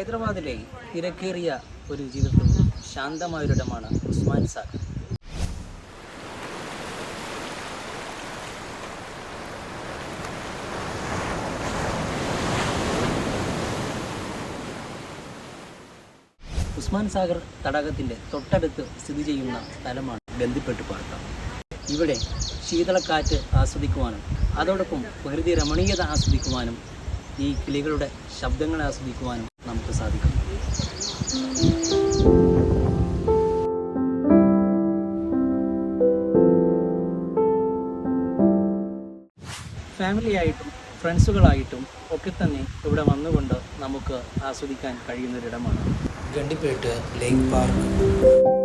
ഹൈദരാബാദിലെ തിരക്കേറിയ ഒരു ജീവിതത്തിൽ ശാന്തമായൊരിടമാണ് ഉസ്മാൻ സാഗർ. ഉസ്മാൻ സാഗർ തടാകത്തിൻ്റെ തൊട്ടടുത്ത് സ്ഥിതി ചെയ്യുന്ന സ്ഥലമാണ് ബന്ദിപ്പെട്ട് പാർക്ക. ഇവിടെ ശീതളക്കാറ്റ് ആസ്വദിക്കുവാനും അതോടൊപ്പം പ്രകൃതി രമണീയത ആസ്വദിക്കുവാനും ഈ കിളികളുടെ ശബ്ദങ്ങളെ ആസ്വദിക്കുവാനും നമുക്ക് സാധിക്കും. ഫാമിലിയായിട്ടും ഫ്രണ്ട്സുകളായിട്ടും ഒക്കെ തന്നെ ഇവിടെ വന്നുകൊണ്ട് നമുക്ക് ആസ്വദിക്കാൻ കഴിയുന്നൊരിടമാണ് ഗണ്ടിപ്പേട്ട് ലേക്ക് പാർക്ക്.